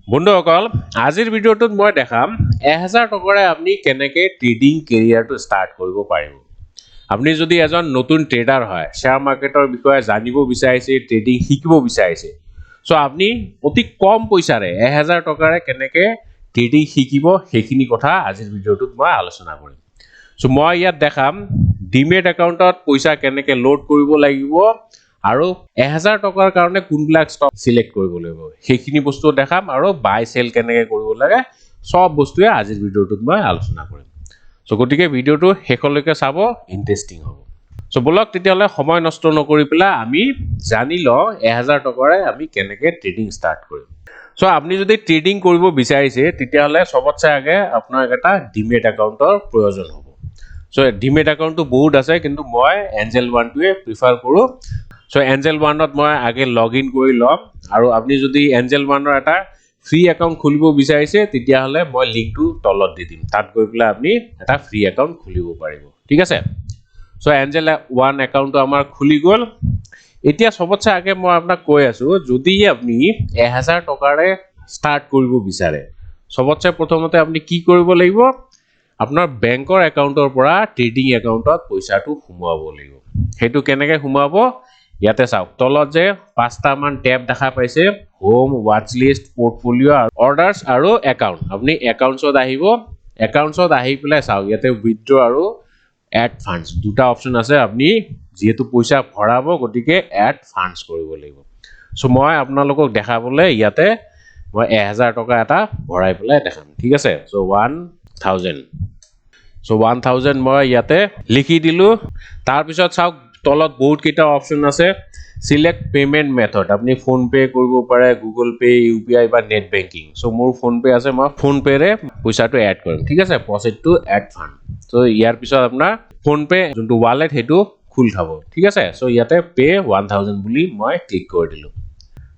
বন্ধুসকল আজিৰ ভিডিঅ'টোত মই দেখাম 1000 টকাৰে আপুনি কেনেকৈ ট্ৰেডিং কেৰিয়াৰটো ষ্টাৰ্ট কৰিব পাৰিব। আপুনি যদি এজন নতুন ট্ৰেডাৰ হয়, শ্বেয়াৰ মাৰ্কেটৰ বিষয়ে জানিব বিচাৰিছে, ট্ৰেডিং শিকিব বিচাৰিছে, সো আপুনি অতি কম পইচাৰে 1000 টকাৰে কেনেকৈ ট্ৰেডিং শিকিব সেইখিনি কথা আজিৰ ভিডিঅ'টোত মই আলোচনা কৰিম। সো মই ইয়াত দেখাম ডিমেট একাউণ্টত পইচা কেনেকৈ লোড কৰিব লাগিব আৰু 1000 টকাৰ কাৰণে কোনবিলাক ষ্টক সিলেক্ট কৰিব লাগিব সেইখিনি বস্তু দেখাম আৰু বাই সেল কেনেকৈ কৰিব লাগে সব বস্তুৱে আজিৰ ভিডিঅ'টোত মই আলোচনা কৰিম। সো গতিকে ভিডিঅ'টো শেষলৈকে চাব, ইন্টাৰেষ্টিং হ'ব। সো বলক তেতিয়াহ'লে সময় নষ্ট নকৰি পেলাই আমি জানি লওঁ 1000 টকাৰে আমি কেনেকৈ ট্ৰেডিং ষ্টাৰ্ট কৰিম। সো আপুনি যদি ট্ৰেডিং কৰিব বিচাৰিছে তেতিয়াহ'লে সবতছে আগে আপোনাক এটা ডিমেট একাউণ্টৰ প্ৰয়োজন হ'ব। সো ডিমেট একাউণ্টটো বহুত আছে, কিন্তু মই এঞ্জেল ওৱানটোৱে প্ৰিফাৰ কৰোঁ। সো এঞ্জেল ওৱানত মই আগে লগ ইন কৰি ল'ম আৰু আপুনি যদি এঞ্জেল ওৱানৰ এটা ফ্ৰী একাউণ্ট খুলিব বিচাৰিছে তেতিয়াহ'লে মই লিংকটো তলত দি দিম, তাত গৈ পেলাই আপুনি এটা ফ্ৰী একাউণ্ট খুলিব পাৰিব, ঠিক আছে। সো এঞ্জেল ওৱান একাউণ্টটো আমাৰ খুলি গ'ল। এতিয়া সবতছে আগে মই আপোনাক কৈ আছোঁ, যদি আপুনি 1000 টকাৰে ষ্টাৰ্ট কৰিব বিচাৰে সবতছে প্ৰথমতে আপুনি কি কৰিব লাগিব, আপোনাৰ বেংকৰ একাউণ্টৰ পৰা ট্ৰেডিং একাউণ্টত পইচাটো সোমোৱাব লাগিব। সেইটো কেনেকৈ সোমোৱাব ইয়াতে চাওক, তলত যে 5টা মান ট্যাব দেখা পাইছে, হোম, ওয়াচ লিষ্ট, পোৰ্টফলিঅ, অৰ্ডাৰ্ছ আৰু একাউণ্ট। আপুনি একাউণ্টছত আহিব, একাউণ্টছত আহি পেলাই চাওক ইয়াতে উইথড্ৰ আৰু এড ফাণ্ডছ দুটা অপশ্যন আছে। আপুনি যেহেতু পইচা ভৰাব গতিকে এড ফাণ্ডছ কৰিব লাগিব। সো মই আপোনালোকক দেখাবলৈ ইয়াতে মই 1000 টকা এটা ভৰাই পেলাই দেখাম, ঠিক আছে। সো 1000, সো 1000 মই ইয়াতে লিখি দিলোঁ। তাৰপিছত চাওক তলত বহুত কেইটা অপশ্যন আছে। সিলেক্ট পেমেন্ট মেথড, আপুনি ফোন পে কৰিব পাৰে, গুগল পে, ইউপিআই বা নেট বেংকিং। সো মোৰ ফোন পে আছে, মই ফোন পেৰে পইচাটো এড কৰিম, ঠিক আছে। Proceed to add fund. So ইয়াৰ পিছত আপোনাৰ ফোন পে যোনটো ৱালেট সেইটো খোল খাব, ঠিক আছে। সো ইয়াতে পে 1000 বুলি মই ক্লিক কৰি দিলোঁ।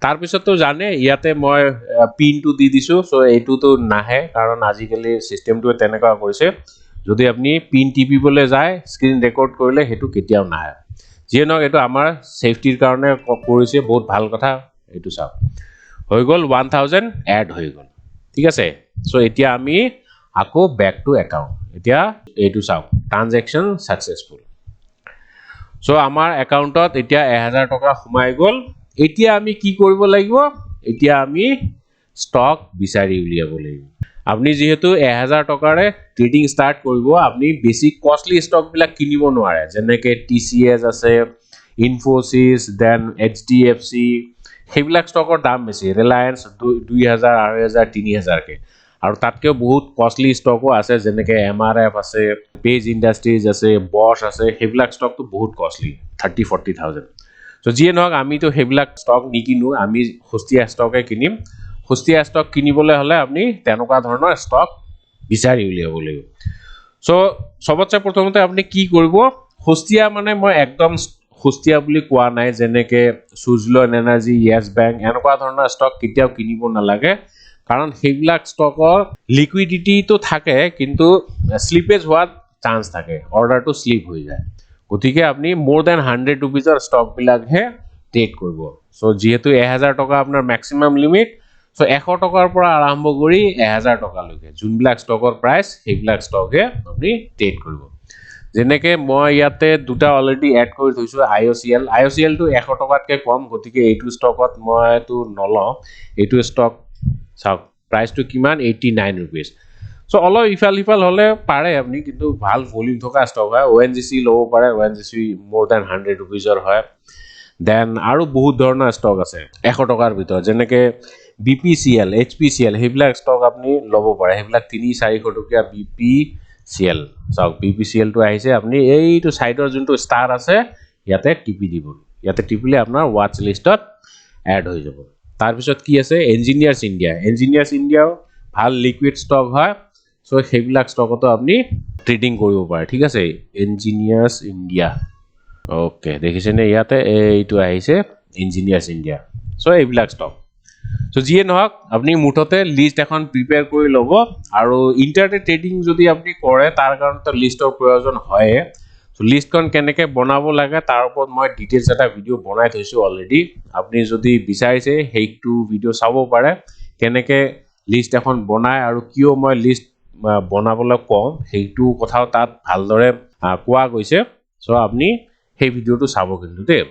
তাৰপিছততো জানে ইয়াতে মই পিনটো দি দিছোঁ। সো এইটোতো নাহে কাৰণ আজিকালি চিষ্টেমটোৱে তেনেকুৱা কৰিছে, যদি আপুনি পিন টিপিবলৈ যায় স্ক্ৰীন ৰেকৰ্ড কৰিলে সেইটো কেতিয়াও নাহে। যিয়ে নহওক এইটো আমাৰ সেফটিৰ কাৰণে কৰিছে, বহুত ভাল কথা। এইটো চাওক হৈ গ'ল 1000 এড হৈ গ'ল, ঠিক আছে। সো এতিয়া আমি আকৌ বেক টু একাউণ্ট, এতিয়া এইটো চাওক ট্ৰানজেকশ্যন সাকসেসফুল। সো আমাৰ একাউণ্টত এতিয়া 1000 টকা সোমাই গ'ল। এতিয়া আমি কি কৰিব লাগিব, এতিয়া আমি ষ্টক বিচাৰি উলিয়াব লাগিব। আপুনি যেহেতু 1000 টকাৰে ট্ৰেডিং ষ্টাৰ্ট কৰিব, আপুনি বেছি কষ্টলি ষ্টকবিলাক কিনিব নোৱাৰে, যেনেকৈ TCS আছে, ইনফোসিস, দেন HDFC, সেইবিলাক ষ্টকৰ দাম বেছি। ৰিলায়েন্স 2000, 2500, 3000কে। আৰু তাতকৈ বহুত কষ্টলি ষ্টকো আছে, যেনেকৈ MRF আছে, পেজ ইণ্ডাষ্ট্ৰিজ আছে, বছ আছে। সেইবিলাক ষ্টকটো বহুত কষ্টলি, 30-40,000। সো যিয়ে নহওক আমিতো সেইবিলাক ষ্টক নিকিনো, আমি সস্তীয়া ষ্টকে কিনিম। সস্তীয়া ষ্টক কিনিবলৈ হ'লে আপুনি তেনেকুৱা ধৰণৰ ষ্টক বিচাৰি উলিয়াব লাগিব। সো সবতছে প্ৰথমতে আপুনি কি কৰিব, সস্তীয়া মানে মই একদম সস্তীয়া বুলি কোৱা নাই, যেনেকৈ সুজলন এনাৰ্জি, য়েছ বেংক, এনেকুৱা ধৰণৰ ষ্টক কেতিয়াও কিনিব নালাগে, কাৰণ সেইবিলাক ষ্টকৰ লিকুইডিটিটো থাকে কিন্তু শ্লিপেজ হোৱাৰ চান্স থাকে, অৰ্ডাৰটো শ্লিপ হৈ যায়। গতিকে আপুনি মোৰ দেন 100 ৰুপিজৰ ষ্টকবিলাকহে ট্ৰেড কৰিব। সো যিহেতু 1000 টকা আপোনাৰ মেক্সিমাম লিমিট, সো 100 টকাৰ পৰা আৰম্ভ কৰি 1000 টকালৈকে যোনবিলাক ষ্টকৰ প্ৰাইচ সেইবিলাক ষ্টকহে আপুনি ট্ৰেড কৰিব। যেনেকৈ মই ইয়াতে দুটা অলৰেডি এড কৰি থৈছোঁ, IOCLটো 100 টকাতকৈ কম, গতিকে এইটো ষ্টকত মইতো নলওঁ। এইটো ষ্টক চাওক প্ৰাইচটো কিমান, 89 ৰুপিজ। সো অলপ ইফাল সিফাল হ'লে পাৰে আপুনি, কিন্তু ভাল ভলিউম থকা ষ্টক হয়। ONGC ল'ব পাৰে, ONGC মোৰ দেন 100 ৰুপিজৰ হয়। দেন আৰু বহুত ধৰণৰ ষ্টক আছে 100 টকাৰ ভিতৰত, যেনেকৈ BPCL, HPCL, সেইবিলাক ষ্টক আপুনি ল'ব পাৰে। সেইবিলাক 300-400 টকীয়া BPCL। চাওক BPCLটো আহিছে, আপুনি এইটো ছাইডৰ যোনটো ষ্টাৰ আছে ইয়াতে টিপি দিব। ইয়াতে টিপিলে আপোনাৰ ৱাচ লিষ্টত এড হৈ যাব। তাৰপিছত কি আছে, ইঞ্জিনিয়াৰ্ছ ইণ্ডিয়া। ইঞ্জিনিয়াৰ্ছ ইণ্ডিয়াও ভাল লিকুইড ষ্টক হয়। সো সেইবিলাক ষ্টকতো আপুনি ট্ৰেডিং কৰিব পাৰে, ঠিক আছে। ইঞ্জিনিয়াৰ্ছ ইণ্ডিয়া, ওকে, দেখিছেনে ইয়াতে এইটো আহিছে ইঞ্জিনিয়াৰ্ছ ইণ্ডিয়া। সো এইবিলাক ষ্টক। সো যিয়ে নহওক আপুনি মুঠতে লিষ্ট এখন প্ৰিপেয়াৰ কৰি ল'ব, আৰু ইণ্টাৰডে ট্ৰেডিং যদি আপুনি কৰে তাৰ কাৰণেতো লিষ্টৰ প্ৰয়োজন হয়ে। সো লিষ্টখন কেনেকৈ বনাব লাগে তাৰ ওপৰত মই ডিটেইলছ এটা ভিডিঅ' বনাই থৈছোঁ অলৰেডি। আপুনি যদি বিচাৰিছে সেইটো ভিডিঅ' চাব পাৰে, কেনেকৈ লিষ্ট এখন বনায় আৰু কিয় মই লিষ্ট বনাবলৈ কম সেইটো কথাও তাত ভালদৰে কোৱা গৈছে সো আপুনি সেই ভিডিওটো চাব কিন্তু দেই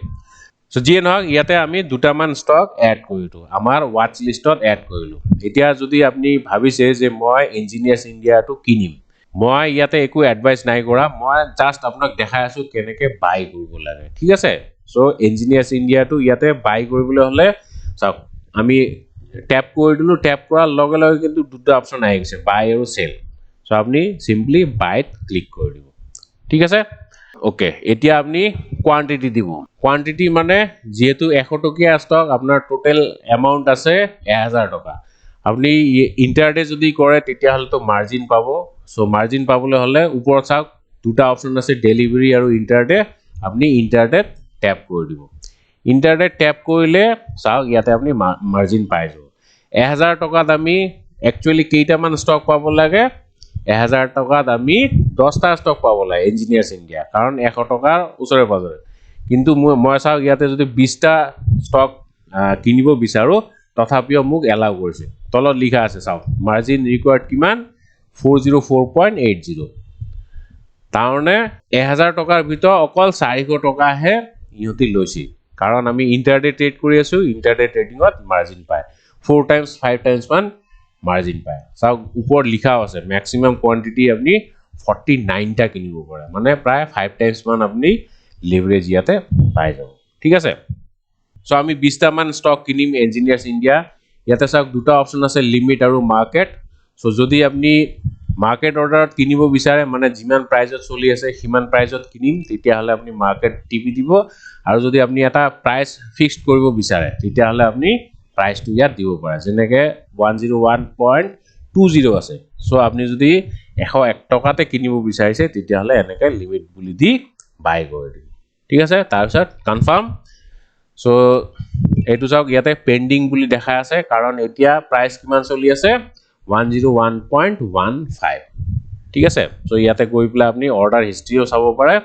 সো যিয়ে নহওক ইয়াতে আমি দুটামান ষ্টক এড কৰিলো আমাৰ ওয়াচ লিষ্টত এড কৰিলো এতিয়া যদি আপুনি ভাবিছে যে মই ইঞ্জিনিয়াৰ্ছ ইণ্ডিয়াটো কিনিম মই ইয়াতে একো এডভাইস নাই কৰা মই জাস্ট আপোনাক দেখাই আছো কেনেকৈ বাই কৰিব লাগে ঠিক আছে সো ইঞ্জিনিয়াৰ্ছ ইণ্ডিয়াটো ইয়াতে বাই কৰিবলৈ হলে চাওক আমি ট্যাপ কৰি দিলো ট্যাপ কৰাৰ লগে লগে কিন্তু দুটা অপচন আহি গৈছে বাই আৰু সেল সো আপনি সিম্পলি বাইত ক্লিক কৰি দিব ঠিক আছে ওকে এতিয়া আপনি কোয়ান্টিটি দিব কোয়ান্টিটি মানে যেহেতু 100 টকীয়া স্টক আপনার টোটাল অ্যামাউন্ট আছে 1000 টাকা আপনি ইন্টারডে যদি করে তেতিয়া হলে তো মার্জিন পাবো সো মার্জিন পাবলে হলে উপর চাওক দুটা অপশন আছে ডেলিভারি আৰু ইন্টাৰডে আপনি ইন্টাৰডে ট্যাপ কৰি দিব ইন্টাৰডে ট্যাপ কৰিলে চাওক ইয়াতে আপনি মার্জিন পাই যাব 1000 টাকাত আমি একচুয়ালি কেইটামান স্টক পাব লাগে 1000 টাকাত আমি 10টা স্টক পাব লাগে ইঞ্জিনিয়াৰ্ছ ইণ্ডিয়া কাৰণ 100 টকাৰ ওচৰে পাজৰে কিন্তু মই চাওক ইয়াতে যদি 20টা স্টক কিনিব বিচাৰো তথাপিও মোক এলাউ কৰিছে তলত লিখা আছে চাওক মাৰ্জিন ৰিকোয়াৰ্ড কিমান 404.80 তাৰনে 1000 টকাৰ ভিতৰ অকল 400 টকাহে ইহতি লৈছে কাৰণ আমি ইন্টাৰডে ট্ৰেড কৰি আছো ইন্টাৰডে ট্ৰেডিংত মাৰ্জিন পায় 4 times 5 times মান মাৰ্জিন পায় চাওক উপৰ লিখা আছে ম্যাক্সিমাম কোয়ান্টিটি আপনি 49 টা কিনিব পাৰে মানে প্ৰায় 5 times মান আপনি লিভারেজ ইয়াতে পাই যাব ঠিক আছে সো আমি 20টা মান স্টক কিনিম ইঞ্জিনিয়াৰ্ছ ইণ্ডিয়া ইয়াতে চাওক দুটা অপচন আছে লিমিট আৰু মাৰ্কেট সো যদি আপনি মাৰ্কেট অৰ্ডাৰত কিনিব বিচাৰে মানে যিমান প্ৰাইজত চলি আছে সিমান প্ৰাইজত কিনিম তেতিয়া হলে আপনি মাৰ্কেট টিপি দিব আৰু যদি আপনি এটা প্ৰাইস ফিক্সড কৰিব বিচাৰে তেতিয়া হলে আপনি প্ৰাইস টু ইয়াত দিব পাৰে যেনেকৈ 101.20 আছে সো আপনি যদি 101 টকাতে কিনিব বিচাৰিছে তেতিয়া হলে এনেকৈ লিমিট বুলি দি বাই কৰি দিব ঠিক আছে তাৰপিছত কনফাৰ্ম সো এইটো চাওক ইয়াতে পেন্ডিং বুলি দেখা আছে কাৰণ এতিয়া প্রাইস কিমান চলি আছে 101.15 ঠিক আছে সো ইয়াতে গৈ পেলা আপনি অর্ডার হিস্ট্রিও চাব পাৰে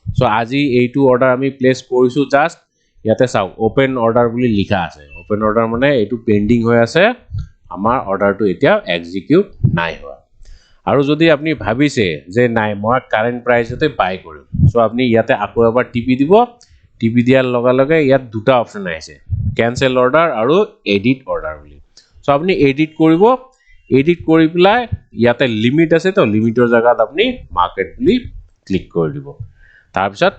সো আজি এইটো অৰ্ডাৰ আমি প্লেস কৰিছো জাস্ট ইয়াতে চাওক ওপেন অৰ্ডাৰ বুলি লিখা আছে ওপেন অৰ্ডাৰ মানে এইটো পেন্ডিং হৈ আছে আমাৰ অৰ্ডাৰটো এতিয়া এক্সিকিউট নাই হোৱা আৰু যদি আপনি ভাবিছে যে নাই মই কাৰেন্ট প্ৰাইসতে বাই কৰিম সো আপনি ইয়াতে আকৌ এবাৰ টিপি দিব টিপি দিয়াৰ লগে লগে ইয়াত দুটা অপশন আহিছে ক্যান্সেল অৰ্ডাৰ আৰু এডিট অৰ্ডাৰ বুলি সো আপনি এডিট কৰিব এডিট কৰি পেলাই ইয়াতে লিমিট আছে তো লিমিটৰ জায়গাত আপনি মাৰ্কেট বুলি ক্লিক কৰি দিব তাৰপিছত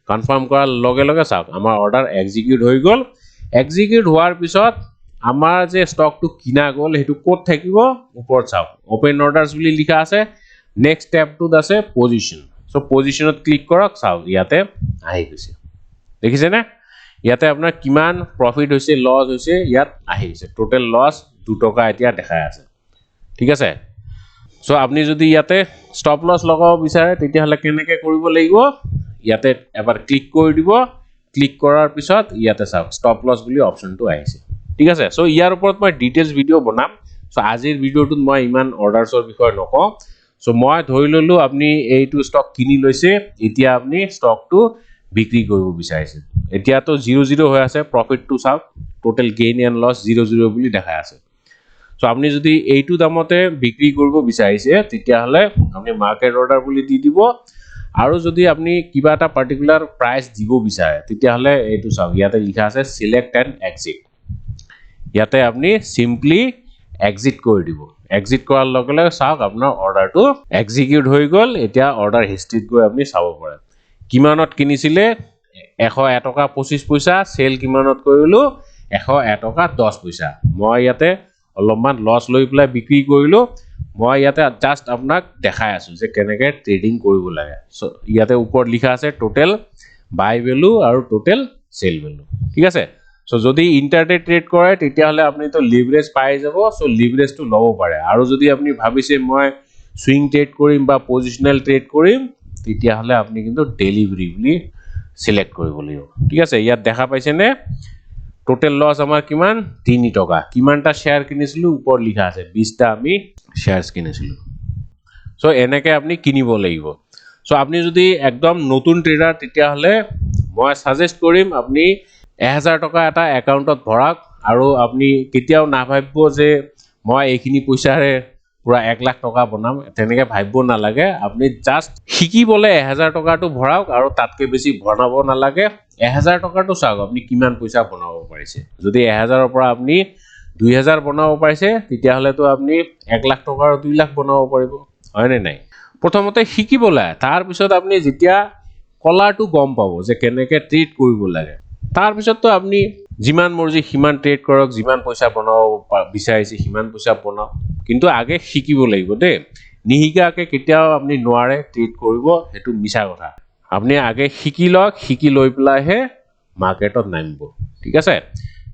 কনফাৰ্ম কৰাৰ লগে লগে চাওক আমাৰ অৰ্ডাৰ এক্সিকিউট হৈ গল এক্সিকিউট হোৱাৰ পিছত আমাৰ যে স্টকটো কিনা গল হেতু কোড থাকিব ওপৰত চাওক ওপেন অর্ডারস বুলি লিখা আছে নেক্সট ট্যাবটোত আছে পজিশন সো পজিশনত ক্লিক কৰক চাওক ইয়াতে আহি গৈছে দেখিছে না ইয়াতে আপোনাৰ কিমান প্ৰফিট হৈছে লস হৈছে ইয়াত আহি গৈছে টোটাল লস 2 টকা এতিয়া দেখাই আছে ঠিক আছে সো আপনি যদি ইয়াতে স্টপ লস লগাব বিচাৰে তেতিয়া হলে কেনেকৈ কৰিব লাগিব ইয়াতে এবাৰ ক্লিক কৰি দিব ক্লিক কৰাৰ পিছত ইয়াতে চাওক স্টপ লস বুলি অপশনটো আহিছে ঠিক আছে সো ইয়াৰ ওপৰত মই ডিটেইলস ভিডিও বনাম সো আজিৰ ভিডিওটোত মই ইমান অৰ্ডাৰছৰ বিষয় নকওঁ সো মই ধৰি ললো আপনি এইটো স্টক কিনি লৈছে এতিয়া আপনি স্টকটো বিক্ৰী কৰিব বিচাৰিছে এতিয়া তো 00 হৈ আছে প্ৰফিটটো চাওক টোটাল গেইন এন্ড লস 00 বুলি দেখাই আছে সো আপনি যদি এইটো দামতে বিক্ৰী কৰিব বিচাৰিছে তেতিয়া হলে আপনি মাৰ্কেট অৰ্ডাৰ বুলি দি দিব আৰু যদি আপনি কিবা এটা পাৰ্টিকুলাৰ প্ৰাইস দিব বিচাৰে তেতিয়া হলে এইটো চাওক ইয়াতে লিখা আছে সিলেক্ট এন্ড এক্সিট ইয়াতে আপনি সিম্পলি এক্সিট কৰি দিব এক্সিট কৰাৰ লগে লগে চাওক আপোনাৰ অৰ্ডাৰটো এক্সিকিউট হৈ গল এতিয়া অৰ্ডাৰ হিষ্ট্ৰীত গৈ আপনি চাব পাৰে কিমানত কিনিছিলে 101 টকা 25 পইচা সেল কিমানত কৰিলো 101 টকা 10 পইচা মই ইয়াতে অলপমান লস লৈ পেলাই বিক্ৰী কৰিলো মই ইয়াতে জাস্ট আপোনাক দেখাই আছো যে কেনেকৈ ট্ৰেডিং কৰিব লাগে সো ইয়াতে ওপৰত লিখা আছে টোটাল বাই ভ্যালু আৰু টোটাল সেল ভ্যালু ঠিক আছে সো যদি ইন্টাৰডে ট্ৰেড কৰে তেতিয়া হলে আপনি তো লিভাৰেজ পাই যাব সো লিভাৰেজটো লব পাৰে আৰু যদি আপনি ভাবিছে মই সুইং ট্ৰেড কৰিম বা পজিশনাল ট্ৰেড কৰিম তেতিয়া হলে আপনি কিন্তু ডেলিভাৰি বুলি সিলেক্ট কৰিব লাগিব ঠিক আছে ইয়াত দেখা পাইছে নে টোটাল লস আমাৰ কিমান 3 টকা কিমানটা শেয়াৰ কিনিছিলো উপৰ লিখা আছে 20টা আমি শেয়ারস কিনিছিলো সো এনেকৈ আপনি কিনিব লাগিব সো আপনি যদি একদম নতুন ট্রেডার তেতিয়া হলে মই সাজেস্ট কৰিম আপনি 1000 টকা এটা একাউন্টত ভৰাক আৰু আপুনি কেতিয়াও নাভাবিব যে মই এইখিনি পইচাৰে পুৰা 1 লাখ টকা বনাম তেনেকে ভাবিব নালাগে আপুনি জাস্ট শিকিবলে 1000 টকাটো ভৰাওক আৰু তাতকে বেছি বনাব নালাগে 1000 টকাটো চাওক আপুনি কিমান পইচা বনাব পাৰিছে যদি 1000 ৰ পৰা আপুনি 2000 বনাব পাৰিছে তেতিয়া হলেতো আপুনি 1 লাখ টকাৰ 2 লাখ বনাব পাৰিব হয় নে নাই প্ৰথমতে শিকিবলা তাৰ পিছত আপুনি যেতিয়া কলাটো গম পাব যে কেনেকে ট্ৰেড কৰিব লাগে তাৰ পিছত তো আপুনি যিমান মৰ্জি হিমান ট্ৰেড কৰক যিমান পইচা বনাব বিচাৰিছে হিমান পইচা বনাওক কিন্তু আগে শিকিব লাগিব দে নিহিকাকে কেতিয়াও আপুনি নোৱাৰে ট্ৰেড কৰিব হেতু মিছা কথা আপুনি আগে শিকি লওক শিকি লৈ পেলাইহে মাৰ্কেটত নামিব ঠিক আছে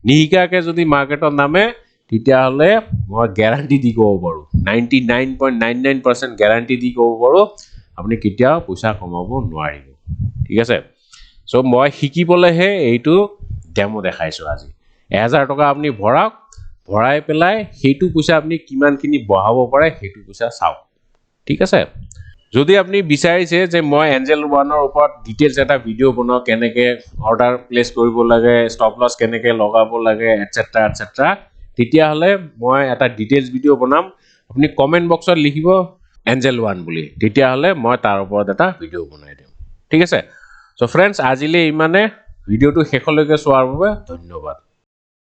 নিহিকাকে যদি মাৰ্কেটত নামে তেতিয়া হলে মই গ্যাৰান্টি দি ক'ব পাৰো 99.99% গ্যাৰান্টি দি ক'ব পাৰো আপুনি কেতিয়াও পইচা কমাব নোৱাৰিব ঠিক আছে সো মই শিকিবলেহে এইটো ডেমো দেখাইছো আজি 1000 টকা আপুনি ভৰাওক ভৰাই পেলাই হেতু পইচা আপুনি কিমানখিনি বহাব পাৰে হেতু পইচা চাওক ঠিক আছে যদি আপুনি বিচাৰিছে যে মই এঞ্জেল 1 ৰ ওপৰত ডিটেইলছ এটা ভিডিও বনাও কেনেকে অৰ্ডাৰ প্লেস কৰিব লাগে ষ্টপ লস কেনেকে লগাব লাগে এটসেট্ৰা এটসেট্ৰা তেতিয়া হলে মই এটা ডিটেইলছ ভিডিও বনাম আপুনি কমেন্ট বক্সত লিখিব এঞ্জেল 1 বুলি তেতিয়া হলে মই তাৰ ওপৰত এটা ভিডিও বনাই দিম ঠিক আছে সো फ्रेंड्स আজিলে ইমানে ভিডিওটো শেষলৈকে চোৱাৰ বাবে ধন্যবাদ